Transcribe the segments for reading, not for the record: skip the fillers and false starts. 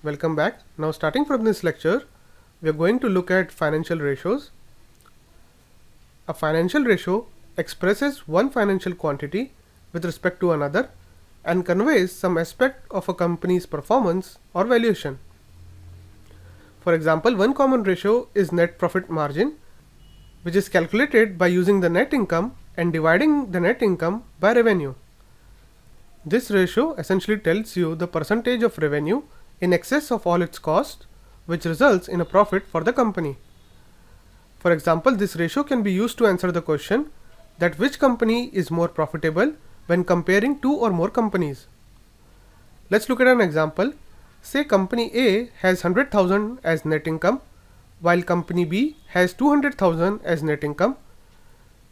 Welcome back. Now starting from this lecture, we are going to look at financial ratios. A financial ratio expresses one financial quantity with respect to another and conveys some aspect of a company's performance or valuation. For example, one common ratio is net profit margin, which is calculated by using the net income and dividing the net income by revenue. This ratio essentially tells you the percentage of revenue in excess of all its costs, which results in a profit for the company. For example, this ratio can be used to answer the question that which company is more profitable when comparing two or more companies. Let's look at an example. Say company A has 100,000 as net income, while company B has 200,000 as net income.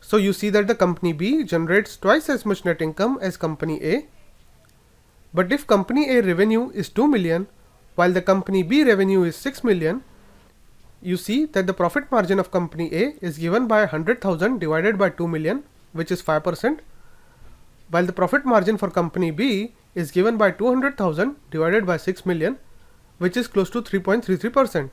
So you see that the company B generates twice as much net income as company A. But if company A revenue is 2 million, while the company B revenue is 6 million, you see that the profit margin of company A is given by 100,000 divided by 2 million, which is 5%, while the profit margin for company B is given by 200,000 divided by 6 million, which is close to 3.33%.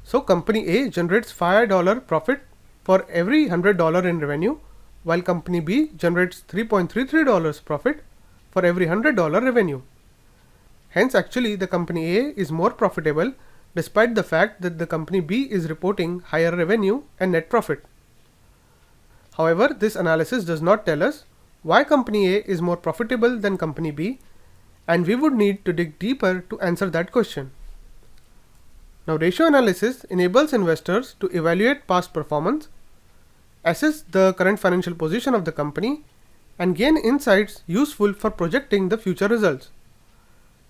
So company A generates $5 profit for every $100 in revenue, while company B generates $3.33 profit for every $100 revenue. Hence, actually, the company A is more profitable despite the fact that the company B is reporting higher revenue and net profit. However, this analysis does not tell us why company A is more profitable than company B, and we would need to dig deeper to answer that question. Now, ratio analysis enables investors to evaluate past performance, assess the current financial position of the company, and gain insights useful for projecting the future results.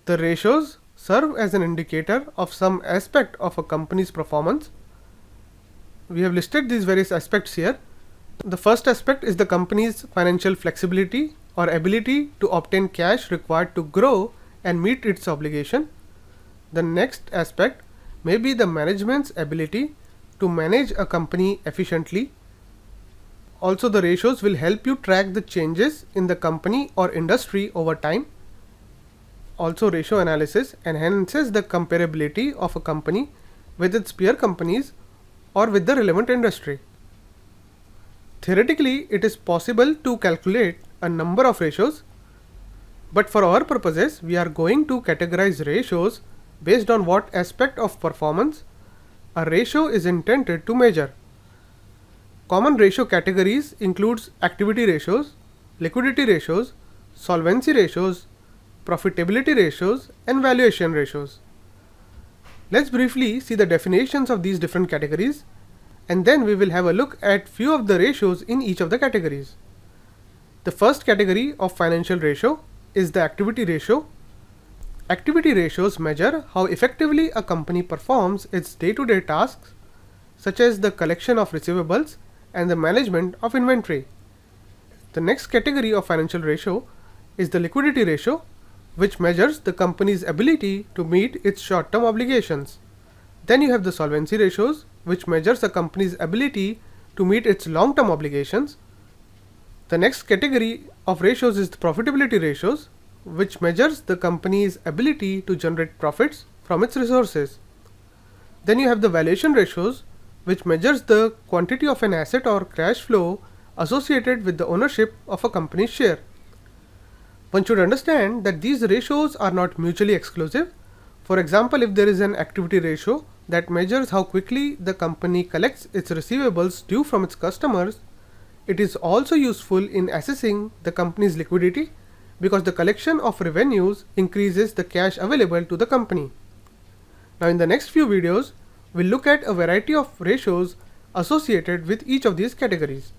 The ratios serve as an indicator of some aspect of a company's performance. We have listed these various aspects here. The first aspect is the company's financial flexibility or ability to obtain cash required to grow and meet its obligation. The next aspect may be the management's ability to manage a company efficiently. Also, the ratios will help you track the changes in the company or industry over time. Also, ratio analysis enhances the comparability of a company with its peer companies or with the relevant industry. Theoretically, it is possible to calculate a number of ratios, but for our purposes, we are going to categorize ratios based on what aspect of performance a ratio is intended to measure. Common ratio categories includes activity ratios, liquidity ratios, solvency ratios, profitability ratios, and valuation ratios. Let's briefly see the definitions of these different categories, and then we will have a look at few of the ratios in each of the categories. The first category of financial ratio is the activity ratio. Activity ratios measure how effectively a company performs its day-to-day tasks, such as the collection of receivables and the management of inventory. The next category of financial ratio is the liquidity ratio, which measures the company's ability to meet its short-term obligations. Then you have the solvency ratios, which measures the company's ability to meet its long-term obligations. The next category of ratios is the profitability ratios, which measures the company's ability to generate profits from its resources. Then you have the valuation ratios, which measures the quantity of an asset or cash flow associated with the ownership of a company's share. One should understand that these ratios are not mutually exclusive. For example, if there is an activity ratio that measures how quickly the company collects its receivables due from its customers, it is also useful in assessing the company's liquidity because the collection of revenues increases the cash available to the company. Now, in the next few videos, we'll look at a variety of ratios associated with each of these categories.